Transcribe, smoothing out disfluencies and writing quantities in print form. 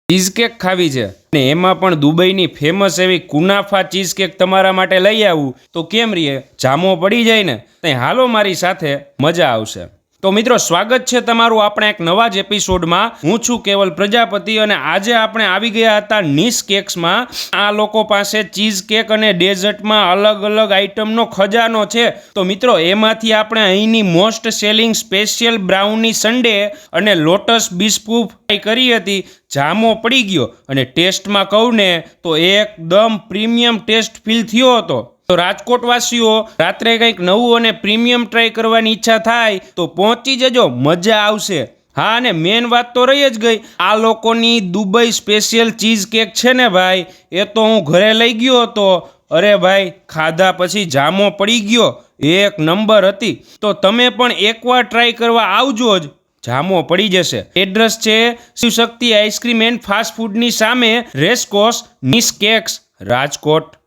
Cheese cake ખાવી છે ને એમાં પણ દુબઈની ફેમસ એવી કુનાફા ચીઝ કેક તમારા માટે લઈ આવું તો કેમ રીએ? જામો પડી જાય ને? તો હાલો મારી સાથે, મજા આવશે. તો મિત્રો, સ્વાગત છે તમારું આપણા એક નવા જ એપિસોડમાં. હું છું કેવલ પ્રજાપતિ અને આજે આપણે આવી ગયા હતા નિશ કેક્સમાં. આ લોકો પાસે ચીઝ કેક અને ડેઝર્ટમાં અલગ અલગ આઇટમનો ખજાનો છે. તો મિત્રો, એમાંથી આપણે અહીંની most selling special brownie Sunday અને લોટસ બિસ્કૂટ ટ્રાય કરી હતી. જામો પડી ગયો અને ટેસ્ટમાં કહું ને તો એકદમ પ્રીમિયમ ટેસ્ટ ફીલ થયો હતો. તો રાજકોટવાસીઓ, રાત્રે કંઈક નવું અને પ્રીમિયમ ટ્રાય કરવાની ઈચ્છા થાય તો પહોંચી જજો, મજા આવશે. હા, અને મેન વાત તો રહી જ ગઈ, આ લોકોની દુબઈ સ્પેશિયલ ચીઝ કેક છે ને ભાઈ, એ તો હું ઘરે લઈ ગયો હતો. અરે ભાઈ, ખાધા પછી જામો પડી ગયો, એક નંબર હતી. તો તમે પણ એકવાર ટ્રાય કરવા આવજો જ, જામો પડી જશે. એડ્રેસ છે શિવશક્તિ આઈસ્ક્રીમ એન્ડ ફાસ્ટ ફૂડની સામે, રેસકોર્સ, નિશ કેક્સ, રાજકોટ.